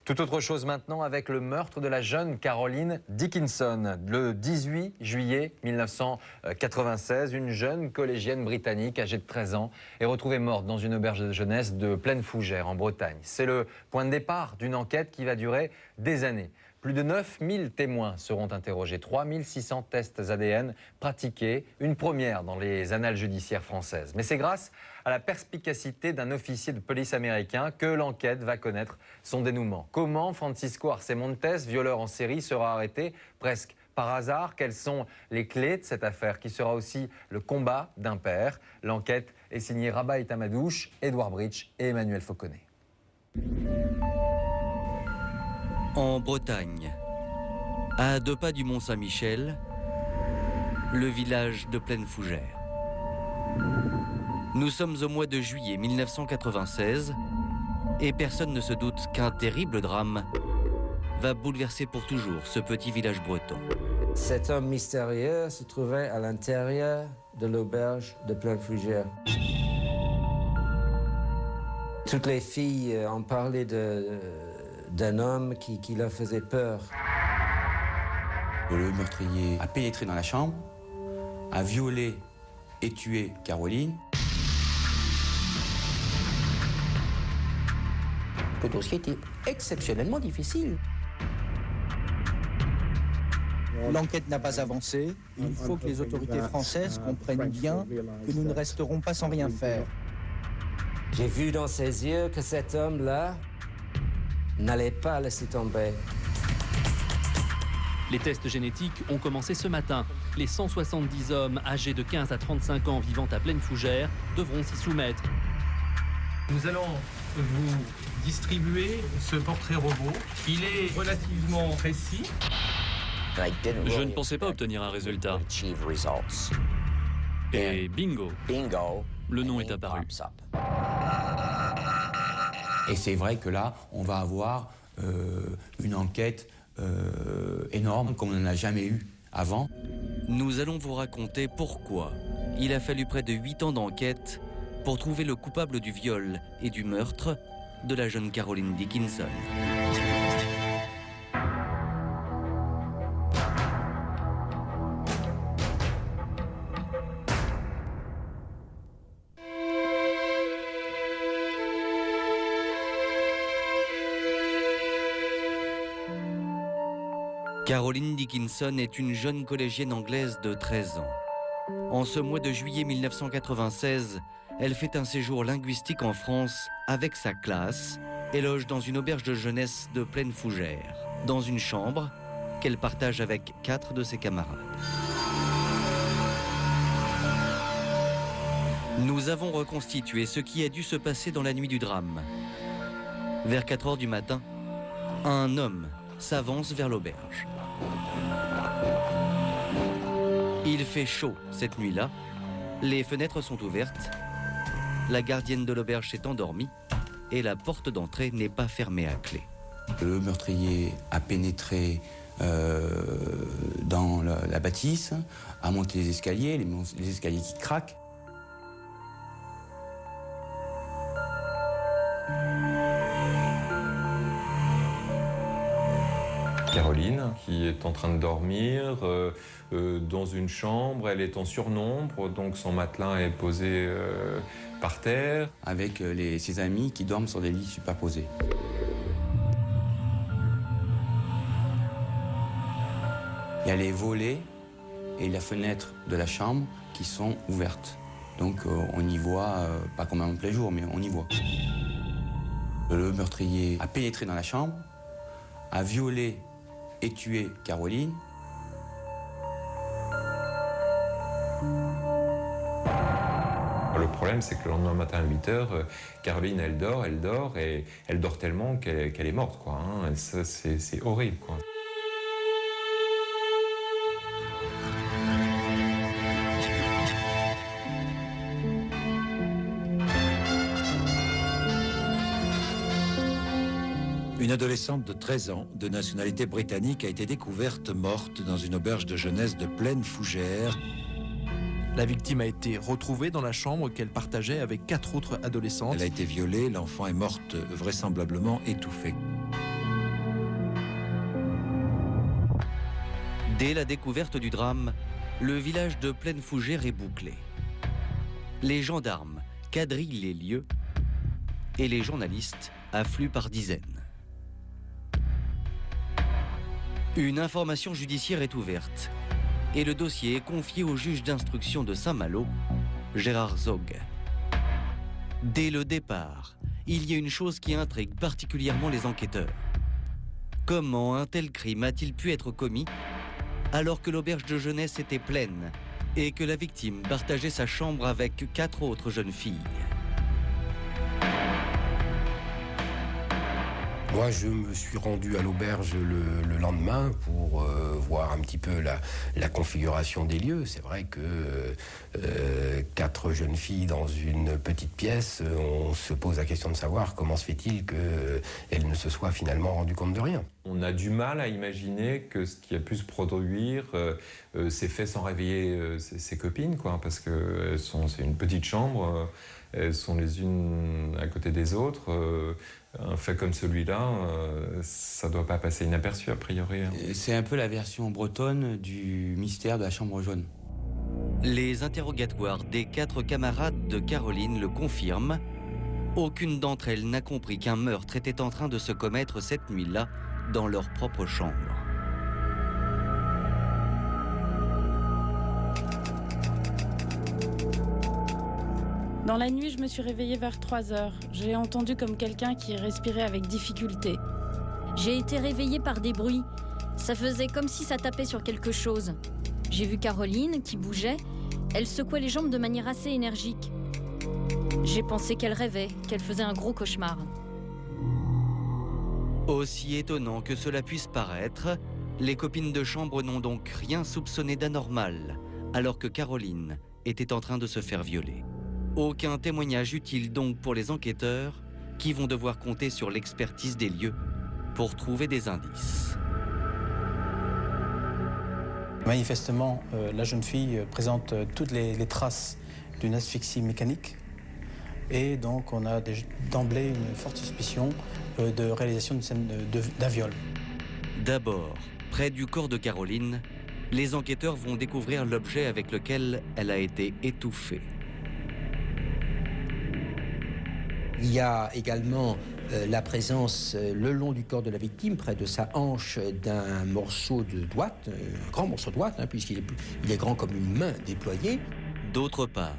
Tout autre chose maintenant avec le meurtre de la jeune Caroline Dickinson. Le 18 juillet 1996, une jeune collégienne britannique âgée de 13 ans est retrouvée morte dans une auberge de jeunesse de Plaine Fougère en Bretagne. C'est le point de départ d'une enquête qui va durer des années. Plus de 9000 témoins seront interrogés, 3600 tests ADN pratiqués, une première dans les annales judiciaires françaises. Mais c'est grâce à la perspicacité d'un officier de police américain que l'enquête va connaître son dénouement. Comment Francisco Arce Montes, violeur en série, sera arrêté presque par hasard? Quelles sont les clés de cette affaire qui sera aussi le combat d'un père? L'enquête est signée Rabat Etamadouche, Édouard Bridge et Emmanuel Fauconnet. En Bretagne, à 2 pas du Mont-Saint-Michel, le village de Plaine Fougère. Nous sommes au mois de juillet 1996 et personne ne se doute qu'un terrible drame va bouleverser pour toujours ce petit village breton. Cet homme mystérieux se trouvait à l'intérieur de l'auberge de Plaine Fougère. Toutes les filles ont parlé d'un homme qui leur faisait peur. Le meurtrier a pénétré dans la chambre, a violé et tué Caroline. Le dossier était exceptionnellement difficile. L'enquête n'a pas avancé. Il faut que les autorités françaises comprennent bien que nous ne resterons pas sans rien faire. J'ai vu dans ses yeux que cet homme-là n'allait pas laisser tomber. Les tests génétiques ont commencé ce matin. Les 170 hommes âgés de 15 à 35 ans vivant à Plaine Fougère devront s'y soumettre. Nous allons vous distribuer ce portrait robot. Il est relativement précis. Je ne pensais pas obtenir un résultat. Et bingo, le nom est apparu. Et c'est vrai que là, on va avoir une enquête énorme comme on n'en a jamais eu avant. Nous allons vous raconter pourquoi il a fallu près de 8 ans d'enquête pour trouver le coupable du viol et du meurtre de la jeune Caroline Dickinson. Caroline Dickinson est une jeune collégienne anglaise de 13 ans. En ce mois de juillet 1996, elle fait un séjour linguistique en France avec sa classe et loge dans une auberge de jeunesse de Plaine Fougère, dans une chambre qu'elle partage avec 4 de ses camarades. Nous avons reconstitué ce qui a dû se passer dans la nuit du drame. Vers 4 heures du matin, un homme s'avance vers l'auberge. Il fait chaud cette nuit-là, les fenêtres sont ouvertes, la gardienne de l'auberge s'est endormie et la porte d'entrée n'est pas fermée à clé. Le meurtrier a pénétré dans la bâtisse, a monté les escaliers qui craquent. Caroline, qui est en train de dormir dans une chambre, elle est en surnombre, donc son matelas est posé par terre. Avec ses amis qui dorment sur des lits superposés. Il y a les volets et la fenêtre de la chambre qui sont ouvertes. Donc on y voit, pas comme en plein jour, mais on y voit. Le meurtrier a pénétré dans la chambre, a violé et tué Caroline. Le problème, c'est que le lendemain matin à 8h, Caroline, elle dort et elle dort tellement qu'elle est morte, quoi. Hein. Ça, c'est horrible, quoi. Une adolescente de 13 ans, de nationalité britannique, a été découverte morte dans une auberge de jeunesse de Plaine Fougère. La victime a été retrouvée dans la chambre qu'elle partageait avec 4 autres adolescentes. Elle a été violée, l'enfant est morte vraisemblablement étouffée. Dès la découverte du drame, le village de Plaine Fougère est bouclé. Les gendarmes quadrillent les lieux et les journalistes affluent par dizaines. Une information judiciaire est ouverte et le dossier est confié au juge d'instruction de Saint-Malo, Gérard Zog. Dès le départ, il y a une chose qui intrigue particulièrement les enquêteurs. Comment un tel crime a-t-il pu être commis alors que l'auberge de jeunesse était pleine et que la victime partageait sa chambre avec 4 autres jeunes filles? Moi, je me suis rendu à l'auberge le lendemain pour voir un petit peu la configuration des lieux. C'est vrai que 4 jeunes filles dans une petite pièce, on se pose la question de savoir comment se fait-il qu'elles ne se soient finalement rendues compte de rien. On a du mal à imaginer que ce qui a pu se produire s'est fait sans réveiller ses copines, quoi, parce que c'est une petite chambre, elles sont les unes à côté des autres. Un fait comme celui-là, ça ne doit pas passer inaperçu a priori. C'est un peu la version bretonne du mystère de la chambre jaune. Les interrogatoires des 4 camarades de Caroline le confirment. Aucune d'entre elles n'a compris qu'un meurtre était en train de se commettre cette nuit-là dans leur propre chambre. Dans la nuit, je me suis réveillée vers 3 heures. J'ai entendu comme quelqu'un qui respirait avec difficulté. J'ai été réveillée par des bruits. Ça faisait comme si ça tapait sur quelque chose. J'ai vu Caroline qui bougeait. Elle secouait les jambes de manière assez énergique. J'ai pensé qu'elle rêvait, qu'elle faisait un gros cauchemar. Aussi étonnant que cela puisse paraître, les copines de chambre n'ont donc rien soupçonné d'anormal, alors que Caroline était en train de se faire violer. Aucun témoignage utile donc pour les enquêteurs qui vont devoir compter sur l'expertise des lieux pour trouver des indices. Manifestement, la jeune fille présente toutes les traces d'une asphyxie mécanique et donc on a d'emblée une forte suspicion de réalisation d'une scène d'un viol. D'abord, près du corps de Caroline, les enquêteurs vont découvrir l'objet avec lequel elle a été étouffée. Il y a également la présence le long du corps de la victime, près de sa hanche, d'un morceau de douate, un grand morceau de douate, puisqu'il est grand comme une main déployée. D'autre part,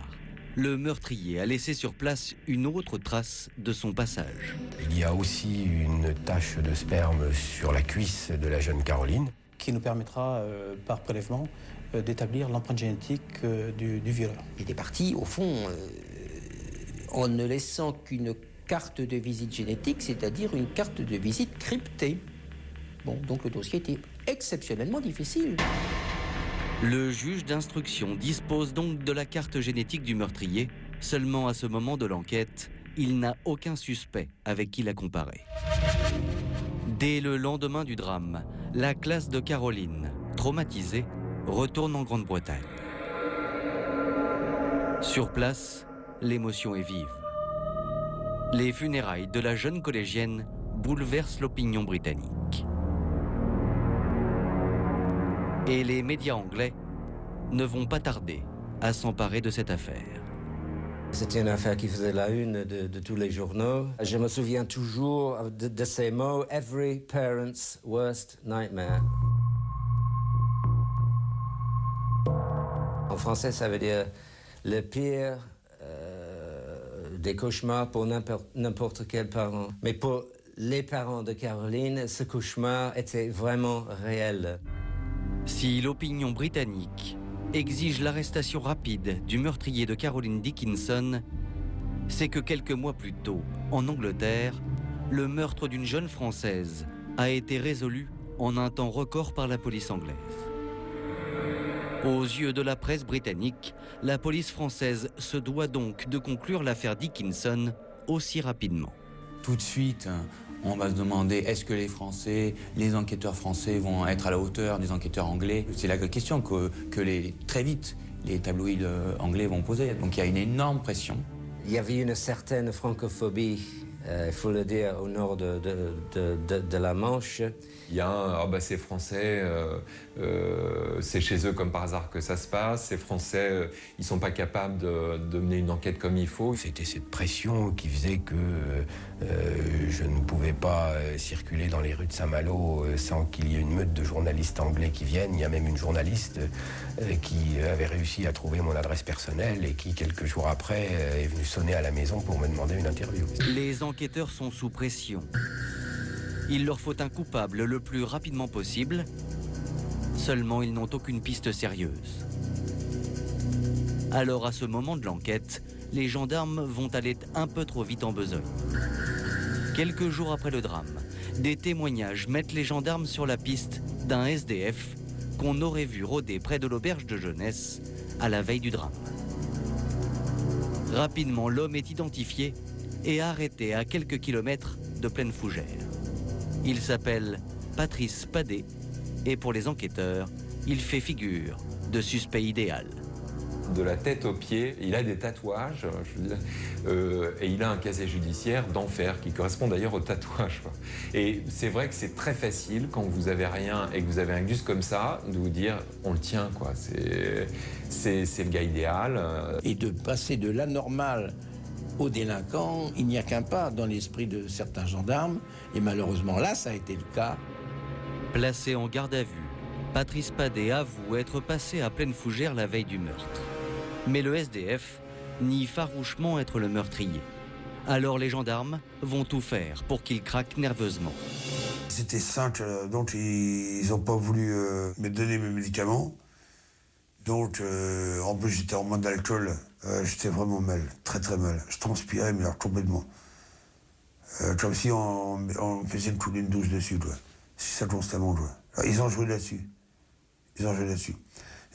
le meurtrier a laissé sur place une autre trace de son passage. Il y a aussi une tache de sperme sur la cuisse de la jeune Caroline. Qui nous permettra, par prélèvement, d'établir l'empreinte génétique du violeur. Il est parti, au fond, en ne laissant qu'une carte de visite génétique, c'est-à-dire une carte de visite cryptée. Bon, donc le dossier était exceptionnellement difficile. Le juge d'instruction dispose donc de la carte génétique du meurtrier. Seulement à ce moment de l'enquête, il n'a aucun suspect avec qui la comparer. Dès le lendemain du drame, la classe de Caroline, traumatisée, retourne en Grande-Bretagne. Sur place, l'émotion est vive. Les funérailles de la jeune collégienne bouleversent l'opinion britannique. Et les médias anglais ne vont pas tarder à s'emparer de cette affaire. C'était une affaire qui faisait la une de tous les journaux. Je me souviens toujours de ces mots « Every parent's worst nightmare ». En français, ça veut dire le pire des cauchemars pour n'importe quel parent. Mais pour les parents de Caroline, ce cauchemar était vraiment réel. Si l'opinion britannique exige l'arrestation rapide du meurtrier de Caroline Dickinson, c'est que quelques mois plus tôt, en Angleterre, le meurtre d'une jeune Française a été résolu en un temps record par la police anglaise. Aux yeux de la presse britannique, la police française se doit donc de conclure l'affaire Dickinson aussi rapidement. Tout de suite, on va se demander est-ce que les enquêteurs français vont être à la hauteur des enquêteurs anglais? C'est la question que très vite les tabloïds anglais vont poser. Donc il y a une énorme pression. Il y avait une certaine francophobie il faut le dire, au nord de la Manche. Il y a ces Français, c'est chez eux comme par hasard que ça se passe. Ces Français, ils ne sont pas capables de mener une enquête comme il faut. C'était cette pression qui faisait que je ne pouvais pas circuler dans les rues de Saint-Malo sans qu'il y ait une meute de journalistes anglais qui viennent. Il y a même une journaliste qui avait réussi à trouver mon adresse personnelle et qui, quelques jours après, est venue sonner à la maison pour me demander une interview. Les enquêteurs sont sous pression. Il leur faut un coupable le plus rapidement possible. Seulement, ils n'ont aucune piste sérieuse. Alors, à ce moment de l'enquête, les gendarmes vont aller un peu trop vite en besogne. Quelques jours après le drame, des témoignages mettent les gendarmes sur la piste d'un SDF qu'on aurait vu rôder près de l'auberge de jeunesse à la veille du drame. Rapidement, l'homme est identifié et arrêté à quelques kilomètres de Plaine Fougère. Il s'appelle Patrice Padet et pour les enquêteurs, il fait figure de suspect idéal. De la tête aux pieds, il a des tatouages, et il a un casier judiciaire d'enfer qui correspond d'ailleurs au tatouage. Et c'est vrai que c'est très facile quand vous avez rien et que vous avez un gus comme ça de vous dire on le tient quoi. C'est le gars idéal. Et de passer de l'anormal au délinquant, il n'y a qu'un pas dans l'esprit de certains gendarmes, et malheureusement là, ça a été le cas. Placé en garde à vue, Patrice Padet avoue être passé à Plaine Fougère la veille du meurtre. Mais le SDF nie farouchement être le meurtrier. Alors les gendarmes vont tout faire pour qu'il craque nerveusement. C'était simple, donc ils n'ont pas voulu me donner mes médicaments. Donc, en plus, j'étais en manque d'alcool. J'étais vraiment mal, très très mal. Je transpirais, mais alors complètement. Comme si on faisait me couler une douche dessus, quoi. C'est ça constamment, quoi. Alors, ils ont joué là-dessus. Et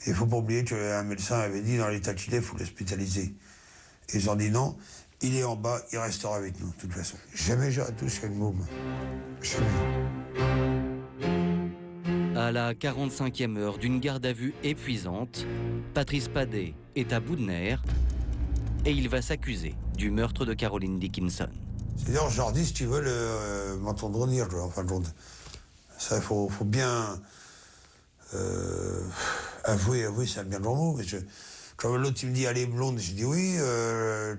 il ne faut pas oublier qu'un médecin avait dit dans l'état qu'il est, il faut l'hospitaliser. Et ils ont dit non, il est en bas, il restera avec nous, de toute façon. Jamais j'aurais touché une môme. Jamais. À la 45e heure d'une garde à vue épuisante, Patrice Padet est à bout de nerfs et il va s'accuser du meurtre de Caroline Dickinson. C'est-à-dire, je leur dis, si tu veux m'entendre dire, en fin de compte. Ça, il faut bien avouer, c'est un bien grand mot. Parce que quand l'autre, il me dit, elle est blonde, je dis oui.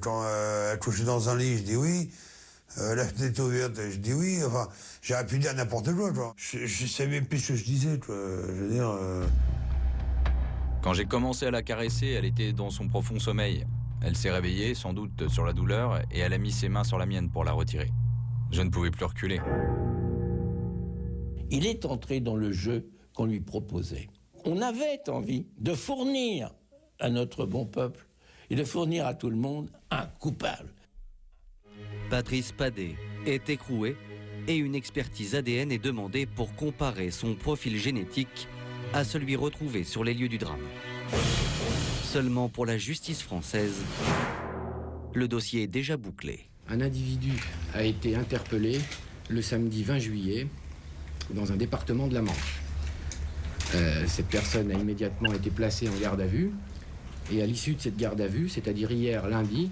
Quand elle couchait dans un lit, je dis oui. La fenêtre ouverte, je dis oui. Enfin, j'aurais pu dire n'importe quoi. Je savais même plus ce que je disais. Je veux dire. Quand j'ai commencé à la caresser, elle était dans son profond sommeil. Elle s'est réveillée, sans doute sur la douleur, et elle a mis ses mains sur la mienne pour la retirer. Je ne pouvais plus reculer. Il est entré dans le jeu qu'on lui proposait. On avait envie de fournir à notre bon peuple et de fournir à tout le monde un coupable. Patrice Padet est écroué et une expertise ADN est demandée pour comparer son profil génétique à celui retrouvé sur les lieux du drame. Seulement pour la justice française, le dossier est déjà bouclé. Un individu a été interpellé le samedi 20 juillet dans un département de la Manche. Cette personne a immédiatement été placée en garde à vue et à l'issue de cette garde à vue, c'est-à-dire hier lundi,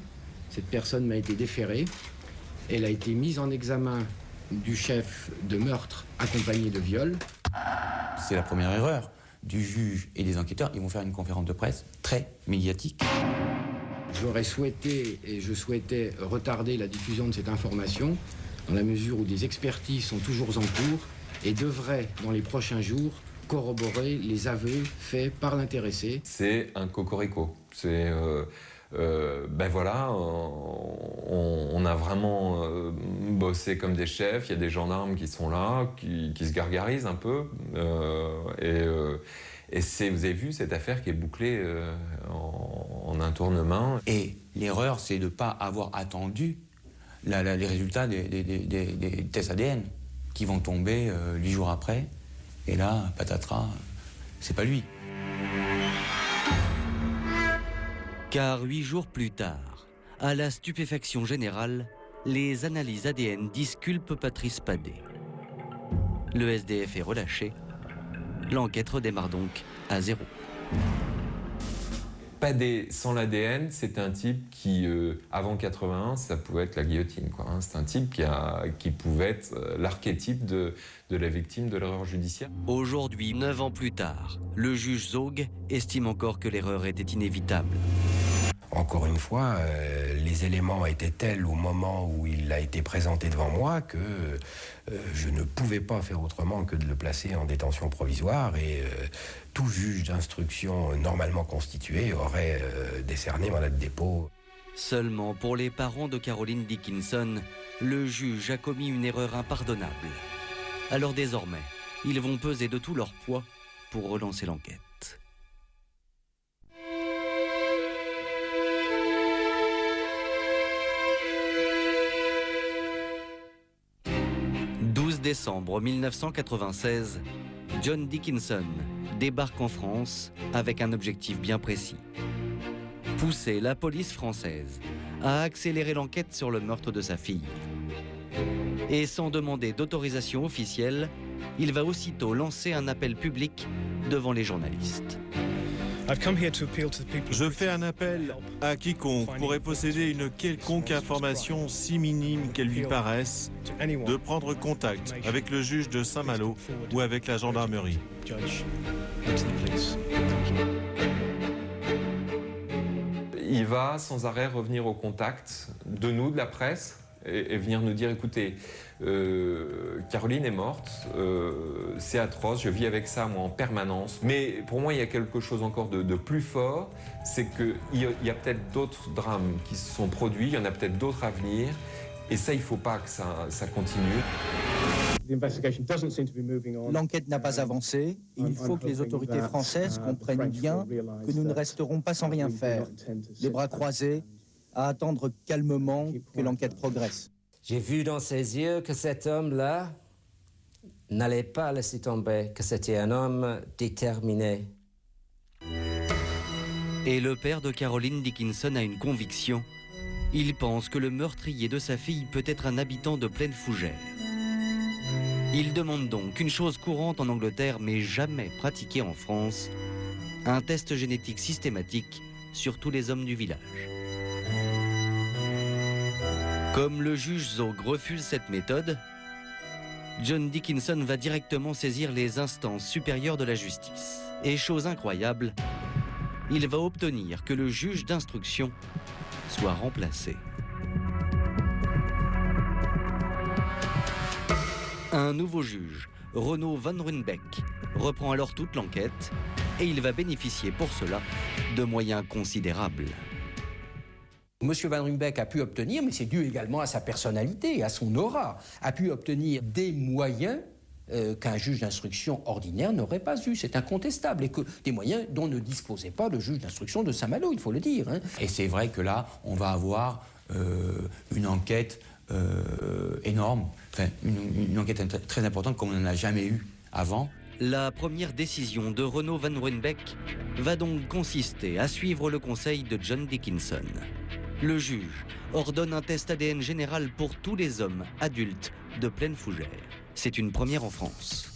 cette personne m'a été déférée. Elle a été mise en examen du chef de meurtre accompagné de viol. C'est la première erreur du juge et des enquêteurs. Ils vont faire une conférence de presse très médiatique. J'aurais souhaité et je souhaitais retarder la diffusion de cette information dans la mesure où des expertises sont toujours en cours et devraient, dans les prochains jours, corroborer les aveux faits par l'intéressé. C'est un cocorico. C'est... voilà, on a vraiment bossé comme des chefs. Il y a des gendarmes qui sont là, qui se gargarisent un peu. Et vous avez vu cette affaire qui est bouclée en un tournement. Et l'erreur, c'est de ne pas avoir attendu les résultats des tests ADN qui vont tomber 8 jours après. Et là, patatras, c'est pas lui. Car 8 jours plus tard, à la stupéfaction générale, les analyses ADN disculpent Patrice Padet. Le SDF est relâché. L'enquête redémarre donc à zéro. Sans l'ADN, c'est un type qui, avant 81, ça pouvait être la guillotine, quoi, hein. C'est un type qui pouvait être l'archétype de la victime de l'erreur judiciaire. Aujourd'hui, 9 ans plus tard, le juge Zog estime encore que l'erreur était inévitable. Encore une fois, les éléments étaient tels au moment où il a été présenté devant moi que je ne pouvais pas faire autrement que de le placer en détention provisoire et tout juge d'instruction normalement constitué aurait décerné mandat de dépôt. Seulement pour les parents de Caroline Dickinson, le juge a commis une erreur impardonnable. Alors désormais, ils vont peser de tout leur poids pour relancer l'enquête. 12 décembre 1996, John Dickinson débarque en France avec un objectif bien précis. Pousser la police française à accélérer l'enquête sur le meurtre de sa fille. Et sans demander d'autorisation officielle, il va aussitôt lancer un appel public devant les journalistes. Je fais un appel à quiconque pourrait posséder une quelconque information si minime qu'elle lui paraisse, de prendre contact avec le juge de Saint-Malo ou avec la gendarmerie. Il va sans arrêt revenir au contact de nous, de la presse, et venir nous dire, écoutez, Caroline est morte, c'est atroce, je vis avec ça moi en permanence, mais pour moi il y a quelque chose encore de plus fort, c'est qu'il y a peut-être d'autres drames qui se sont produits, il y en a peut-être d'autres à venir, et ça il ne faut pas que ça continue. L'enquête n'a pas avancé. Il faut que les autorités françaises comprennent bien que nous ne resterons pas sans rien faire, les bras croisés, à attendre calmement que l'enquête progresse. J'ai vu dans ses yeux que cet homme-là n'allait pas laisser tomber, que c'était un homme déterminé. Et le père de Caroline Dickinson a une conviction. Il pense que le meurtrier de sa fille peut être un habitant de Plaine Fougère. Il demande donc une chose courante en Angleterre mais jamais pratiquée en France, un test génétique systématique sur tous les hommes du village. Comme le juge Zog refuse cette méthode, John Dickinson va directement saisir les instances supérieures de la justice. Et chose incroyable, il va obtenir que le juge d'instruction soit remplacé. Un nouveau juge, Renaud Van Ruynbeck, reprend alors toute l'enquête et il va bénéficier pour cela de moyens considérables. Monsieur Van Ruynbeck a pu obtenir, mais c'est dû également à sa personnalité, à son aura, a pu obtenir des moyens qu'un juge d'instruction ordinaire n'aurait pas eu. C'est incontestable. Et que des moyens dont ne disposait pas le juge d'instruction de Saint-Malo, il faut le dire. Hein. Et c'est vrai que là, on va avoir une enquête énorme, enfin, une enquête très importante comme on n'en a jamais eu avant. La première décision de Renaud Van Ruynbeck va donc consister à suivre le conseil de John Dickinson. Le juge ordonne un test ADN général pour tous les hommes adultes de Plaine Fougère. C'est une première en France.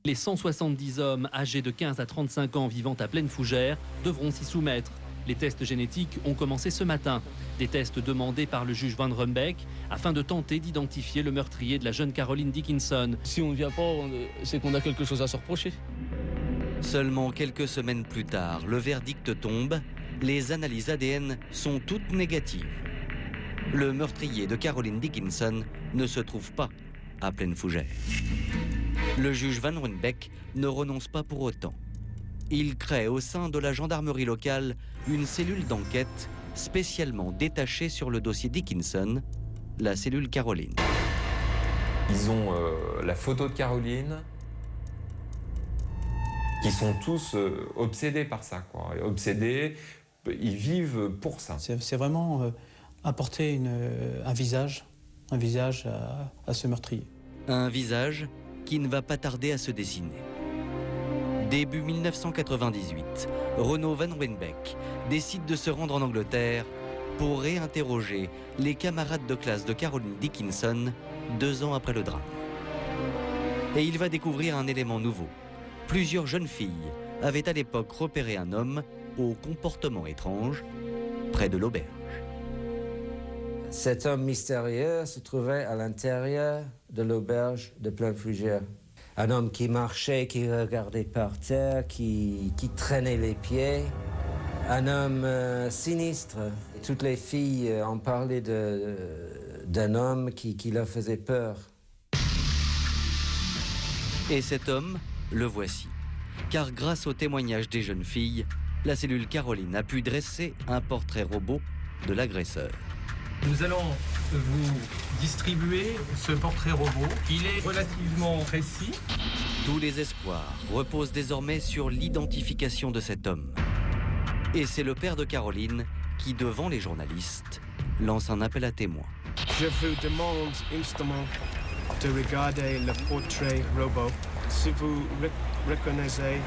Les 170 hommes âgés de 15 à 35 ans vivant à Plaine Fougère devront s'y soumettre. Les tests génétiques ont commencé ce matin. Des tests demandés par le juge Van Ruynbeck afin de tenter d'identifier le meurtrier de la jeune Caroline Dickinson. Si on ne vient pas, c'est qu'on a quelque chose à se reprocher. Seulement quelques semaines plus tard, le verdict tombe. Les analyses ADN sont toutes négatives. Le meurtrier de Caroline Dickinson ne se trouve pas à Plaine Fougère. Le juge Van Ruynbeck ne renonce pas pour autant. Il crée au sein de la gendarmerie locale une cellule d'enquête spécialement détachée sur le dossier Dickinson, la cellule Caroline. Ils ont la photo de Caroline. Ils sont tous obsédés par ça, quoi. Obsédés, ils vivent pour ça. C'est vraiment apporter un visage à ce meurtrier. Un visage qui ne va pas tarder à se dessiner. Début 1998, Renaud Van Ruynbeck décide de se rendre en Angleterre pour réinterroger les camarades de classe de Caroline Dickinson 2 ans après le drame. Et il va découvrir un élément nouveau. Plusieurs jeunes filles avaient à l'époque repéré un homme au comportement étrange près de l'auberge. Cet homme mystérieux se trouvait à l'intérieur de l'auberge de Plaine-Fougère. Un homme qui marchait, qui regardait par terre, qui traînait les pieds. Un homme sinistre. Toutes les filles ont parlé d'un homme qui leur faisait peur. Et cet homme, le voici. Car grâce au témoignage des jeunes filles, la cellule Caroline a pu dresser un portrait robot de l'agresseur. Nous allons vous distribuer ce portrait robot. Il est relativement précis. Tous les espoirs reposent désormais sur l'identification de cet homme. Et c'est le père de Caroline qui, devant les journalistes, lance un appel à témoins. Je vous demande instamment de regarder le portrait robot. Si vous reconnaissez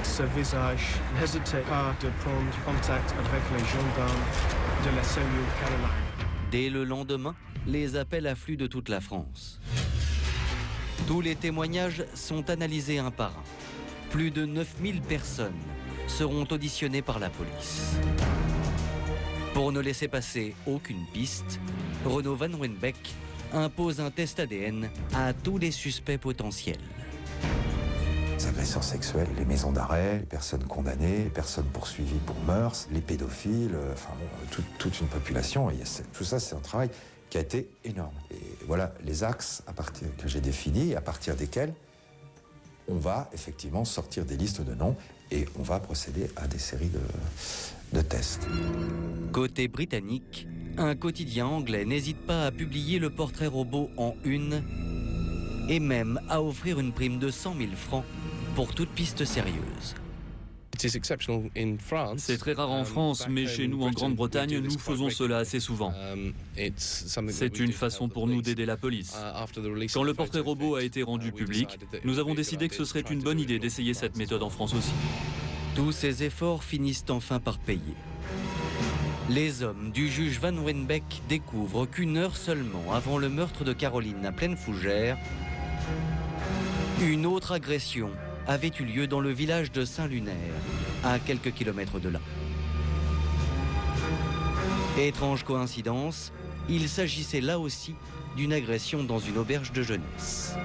ce visage, n'hésitez pas de prendre contact avec les gendarmes de la cellule Caroline. Dès le lendemain, les appels affluent de toute la France. Tous les témoignages sont analysés un par un. Plus de 9000 personnes seront auditionnées par la police. Pour ne laisser passer aucune piste, Renaud Van Ruynbeck impose un test ADN à tous les suspects potentiels. Les agresseurs sexuels, les maisons d'arrêt, les personnes condamnées, les personnes poursuivies pour meurtres, les pédophiles, toute une population. Et tout ça, c'est un travail qui a été énorme. Et voilà les axes que j'ai définis, à partir desquels on va effectivement sortir des listes de noms et on va procéder à des séries de tests. Côté britannique, un quotidien anglais n'hésite pas à publier le portrait robot en une et même à offrir une prime de 100 000 francs pour toute piste sérieuse. C'est très rare en France, mais chez nous en Grande-Bretagne, nous faisons cela assez souvent. C'est une façon pour nous d'aider la police. Quand le portrait robot a été rendu public, nous avons décidé que ce serait une bonne idée d'essayer cette méthode en France aussi. Tous ces efforts finissent enfin par payer. Les hommes du juge Van Ruynbeck découvrent qu'une heure seulement avant le meurtre de Caroline à Plaine-Fougère, une autre agression avait eu lieu dans le village de Saint-Lunaire, à quelques kilomètres de là. Étrange coïncidence, il s'agissait là aussi d'une agression dans une auberge de jeunesse.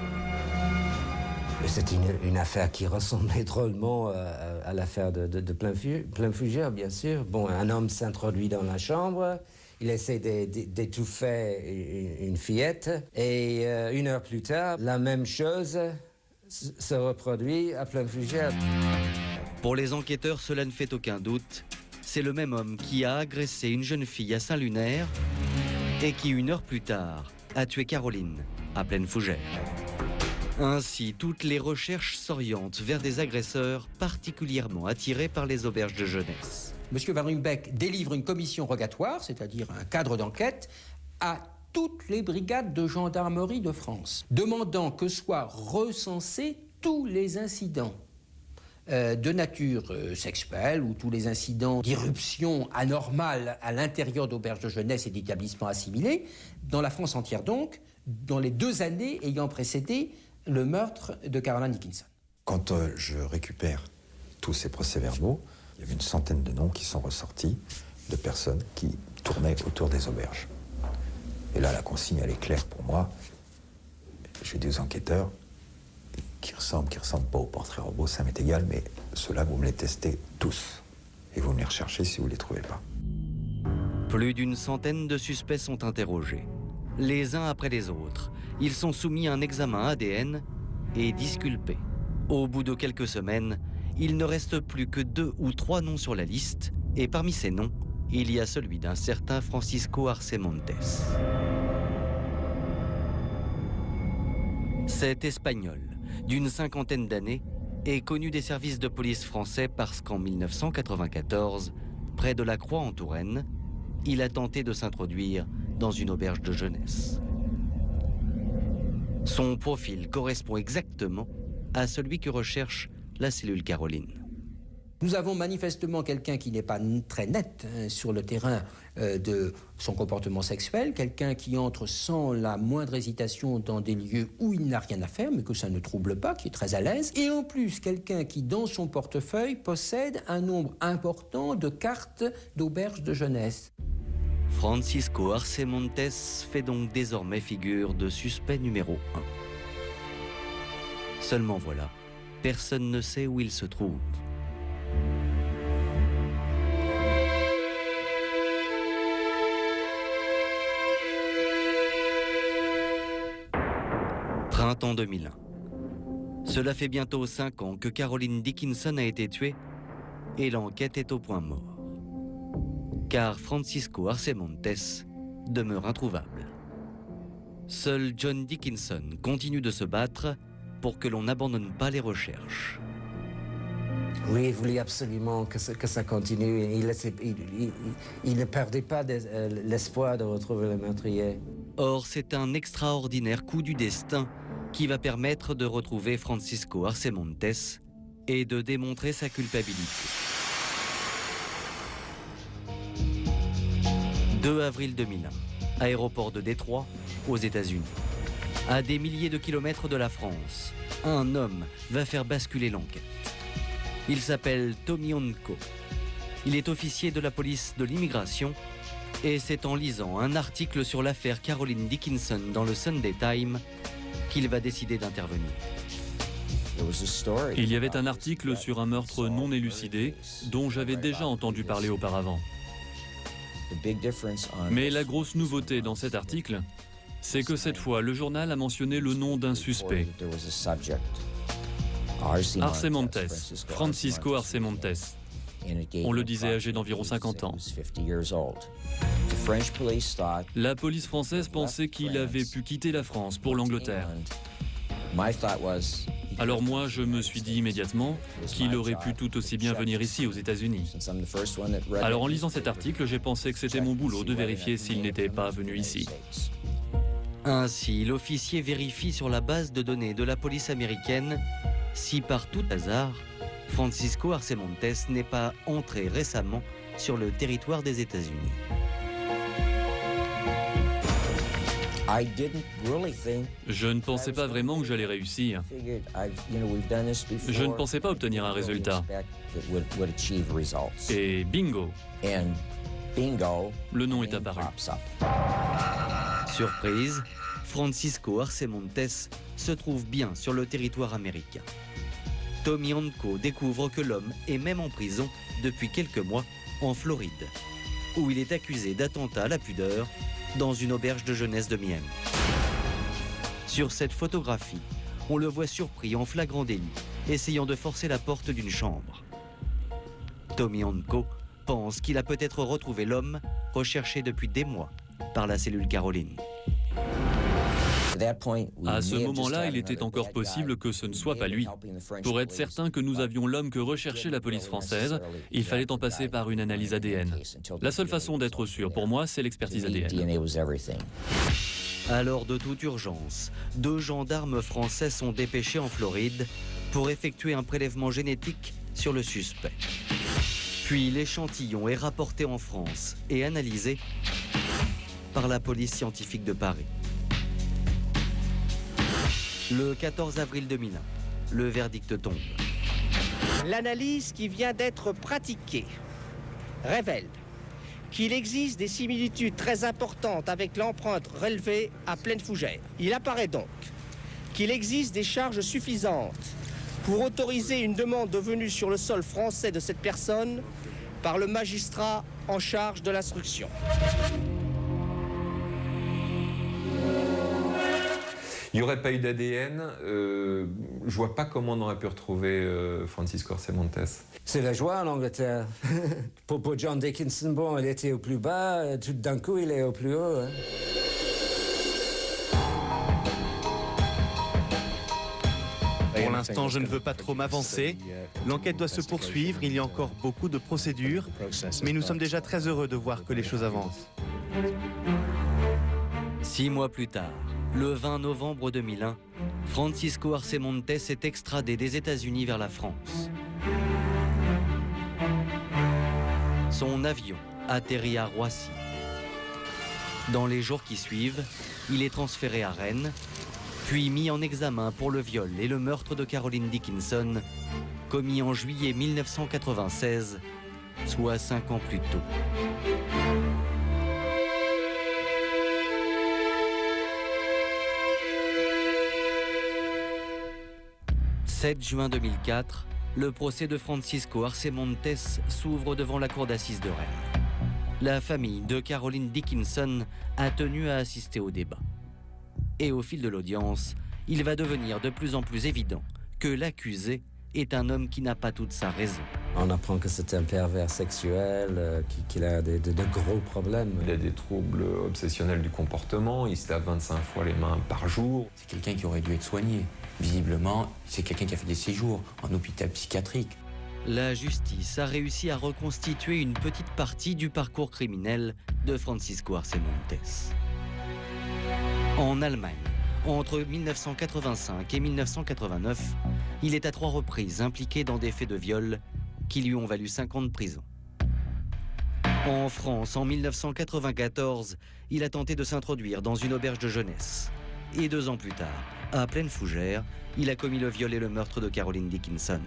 C'est une affaire qui ressemblait drôlement à l'affaire de Plaine-Fougère, bien sûr. Bon, un homme s'introduit dans la chambre, il essaie d'étouffer une fillette, et une heure plus tard, la même chose se reproduit à Plaine-Fougère. Pour les enquêteurs, cela ne fait aucun doute. C'est le même homme qui a agressé une jeune fille à Saint-Lunaire et qui, une heure plus tard, a tué Caroline à Plaine-Fougère. Ainsi, toutes les recherches s'orientent vers des agresseurs particulièrement attirés par les auberges de jeunesse. Monsieur Van Ruynbeck délivre une commission rogatoire, c'est-à-dire un cadre d'enquête, à toutes les brigades de gendarmerie de France, demandant que soient recensés tous les incidents de nature sexuelle ou tous les incidents d'irruption anormale à l'intérieur d'auberges de jeunesse et d'établissements assimilés, dans la France entière donc, dans les 2 années ayant précédé le meurtre de Caroline Dickinson. Quand je récupère tous ces procès-verbaux, il y avait une centaine de noms qui sont ressortis de personnes qui tournaient autour des auberges. Et là, la consigne, elle est claire pour moi. J'ai des enquêteurs qui ressemblent pas au portrait robot, ça m'est égal, mais ceux-là, vous me les testez tous. Et vous me les recherchez si vous ne les trouvez pas. Plus d'une centaine de suspects sont interrogés. Les uns après les autres, ils sont soumis à un examen ADN et disculpés. Au bout de quelques semaines, il ne reste plus que 2 ou 3 noms sur la liste, et parmi ces noms, il y a celui d'un certain Francisco Arce Montes. Cet Espagnol, d'une 50aine d'années, est connu des services de police français parce qu'en 1994, près de la Croix en Touraine, il a tenté de s'introduire dans une auberge de jeunesse. Son profil correspond exactement à celui que recherche la cellule Caroline. Nous avons manifestement quelqu'un qui n'est pas très net sur le terrain de son comportement sexuel, quelqu'un qui entre sans la moindre hésitation dans des lieux où il n'a rien à faire, mais que ça ne trouble pas, qui est très à l'aise, et en plus quelqu'un qui, dans son portefeuille, possède un nombre important de cartes d'auberges de jeunesse. Francisco Arce Montes fait donc désormais figure de suspect numéro 1. Seulement voilà, personne ne sait où il se trouve. Printemps 2001. Cela fait bientôt 5 ans que Caroline Dickinson a été tuée et l'enquête est au point mort. Car Francisco Arce Montes demeure introuvable. Seul John Dickinson continue de se battre pour que l'on n'abandonne pas les recherches. Oui, il voulait absolument que ça continue. Il ne perdait pas l'espoir de retrouver le meurtrier. Or, c'est un extraordinaire coup du destin qui va permettre de retrouver Francisco Arce Montes et de démontrer sa culpabilité. 2 avril 2001, aéroport de Détroit, aux États-Unis. À des milliers de kilomètres de la France, un homme va faire basculer l'enquête. Il s'appelle Tommy Onko. Il est officier de la police de l'immigration et c'est en lisant un article sur l'affaire Caroline Dickinson dans le Sunday Times qu'il va décider d'intervenir. Il y avait un article sur un meurtre non élucidé dont j'avais déjà entendu parler auparavant. Mais la grosse nouveauté dans cet article, c'est que cette fois, le journal a mentionné le nom d'un suspect. Arce Montes, Francisco Arce Montes. On le disait âgé d'environ 50 ans. La police française pensait qu'il avait pu quitter la France pour l'Angleterre. Alors moi, je me suis dit immédiatement qu'il aurait pu tout aussi bien venir ici, aux États-Unis. Alors en lisant cet article, j'ai pensé que c'était mon boulot de vérifier s'il n'était pas venu ici. Ainsi, l'officier vérifie sur la base de données de la police américaine si par tout hasard, Francisco Arce Montes n'est pas entré récemment sur le territoire des États-Unis. Je ne pensais pas vraiment que j'allais réussir. Je ne pensais pas obtenir un résultat. Et bingo, le nom est apparu. Surprise, Francisco Arce Montes se trouve bien sur le territoire américain. Tommy Onko découvre que l'homme est même en prison depuis quelques mois en Floride, où il est accusé d'attentat à la pudeur dans une auberge de jeunesse de Miami. Sur cette photographie, on le voit surpris en flagrant délit, essayant de forcer la porte d'une chambre. Tommy Onko pense qu'il a peut-être retrouvé l'homme recherché depuis des mois par la cellule Caroline. À ce moment-là, il était encore possible que ce ne soit pas lui. Pour être certain que nous avions l'homme que recherchait la police française, il fallait en passer par une analyse ADN. La seule façon d'être sûr pour moi, c'est l'expertise ADN. Alors, de toute urgence, 2 gendarmes français sont dépêchés en Floride pour effectuer un prélèvement génétique sur le suspect. Puis l'échantillon est rapporté en France et analysé par la police scientifique de Paris. Le 14 avril 2001, le verdict tombe. L'analyse qui vient d'être pratiquée révèle qu'il existe des similitudes très importantes avec l'empreinte relevée à Pleine Fougère. Il apparaît donc qu'il existe des charges suffisantes pour autoriser une demande de venue sur le sol français de cette personne par le magistrat en charge de l'instruction. Il n'y aurait pas eu d'ADN, je vois pas comment on aurait pu retrouver Francisco Arce Montes. C'est la joie en Angleterre. Pour John Dickinson, bon, il était au plus bas, tout d'un coup, il est au plus haut. Hein. Pour l'instant, je ne veux pas trop m'avancer. L'enquête doit se poursuivre, il y a encore beaucoup de procédures, mais nous sommes déjà très heureux de voir que les choses avancent. 6 mois plus tard, le 20 novembre 2001, Francisco Arce Montes est extradé des États-Unis vers la France. Son avion atterrit à Roissy. Dans les jours qui suivent, il est transféré à Rennes, puis mis en examen pour le viol et le meurtre de Caroline Dickinson, commis en juillet 1996, soit 5 ans plus tôt. « 7 juin 2004, le procès de Francisco Arce Montes s'ouvre devant la cour d'assises de Rennes. La famille de Caroline Dickinson a tenu à assister au débat. Et au fil de l'audience, il va devenir de plus en plus évident que l'accusé est un homme qui n'a pas toute sa raison. On apprend que c'est un pervers sexuel, qu'il a de gros problèmes. Il a des troubles obsessionnels du comportement, il se lave 25 fois les mains par jour. C'est quelqu'un qui aurait dû être soigné. Visiblement, c'est quelqu'un qui a fait des séjours en hôpital psychiatrique. La justice a réussi à reconstituer une petite partie du parcours criminel de Francisco Arce Montes. En Allemagne, entre 1985 et 1989, il est à 3 reprises impliqué dans des faits de viol qui lui ont valu 5 ans de prison. En France, en 1994, il a tenté de s'introduire dans une auberge de jeunesse. Et 2 ans plus tard, à Pleine Fougère, il a commis le viol et le meurtre de Caroline Dickinson.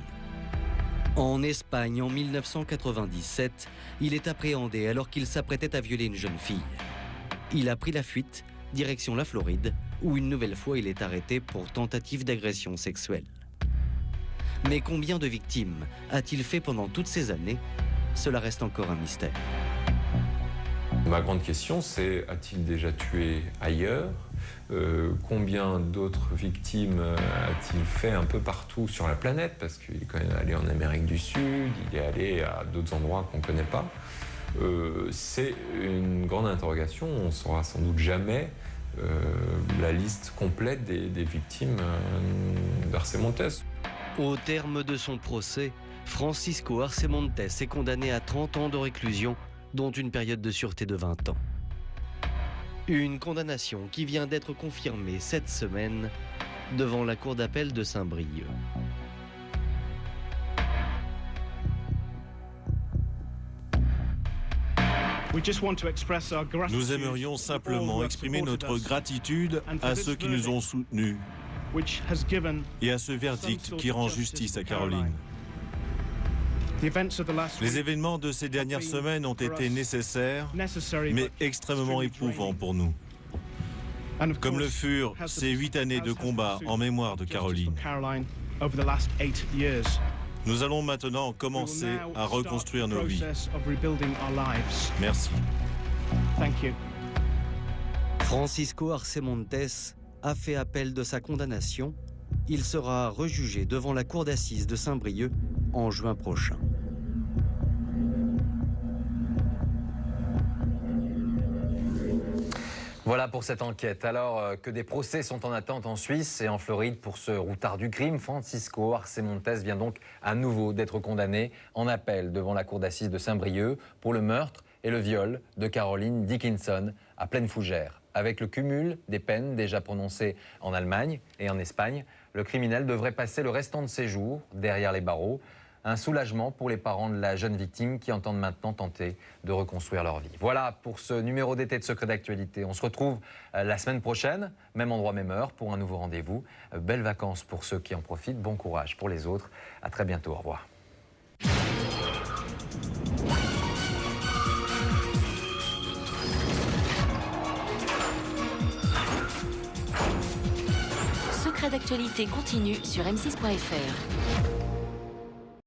En Espagne, en 1997, il est appréhendé alors qu'il s'apprêtait à violer une jeune fille. Il a pris la fuite, direction la Floride, où une nouvelle fois il est arrêté pour tentative d'agression sexuelle. Mais combien de victimes a-t-il fait pendant toutes ces années? Cela reste encore un mystère. Ma grande question, c'est a-t-il déjà tué ailleurs? Combien d'autres victimes a-t-il fait un peu partout sur la planète? Parce qu'il est quand même allé en Amérique du Sud, il est allé à d'autres endroits qu'on ne connaît pas. C'est une grande interrogation. On ne saura sans doute jamais la liste complète des victimes d'Arce Montes. Au terme de son procès, Francisco Arce Montes est condamné à 30 ans de réclusion, dont une période de sûreté de 20 ans. Une condamnation qui vient d'être confirmée cette semaine devant la cour d'appel de Saint-Brieuc. Nous aimerions simplement exprimer notre gratitude à ceux qui nous ont soutenus et à ce verdict qui rend justice à Caroline. Les événements de ces dernières semaines ont été nécessaires, mais extrêmement éprouvants pour nous. Comme le furent ces 8 années de combat en mémoire de Caroline. Nous allons maintenant commencer à reconstruire nos vies. Merci. Francisco Arce Montes a fait appel de sa condamnation. Il sera rejugé devant la cour d'assises de Saint-Brieuc en juin prochain. Voilà pour cette enquête. Alors que des procès sont en attente en Suisse et en Floride pour ce routard du crime, Francisco Arce Montes vient donc à nouveau d'être condamné en appel devant la cour d'assises de Saint-Brieuc pour le meurtre et le viol de Caroline Dickinson à Pleine Fougère. Avec le cumul des peines déjà prononcées en Allemagne et en Espagne, le criminel devrait passer le restant de ses jours derrière les barreaux. Un soulagement pour les parents de la jeune victime qui entendent maintenant tenter de reconstruire leur vie. Voilà pour ce numéro d'été de Secret d'actualité. On se retrouve la semaine prochaine, même endroit, même heure, pour un nouveau rendez-vous. Belles vacances pour ceux qui en profitent, bon courage pour les autres. À très bientôt, au revoir. Secret d'actualité continue sur m6.fr.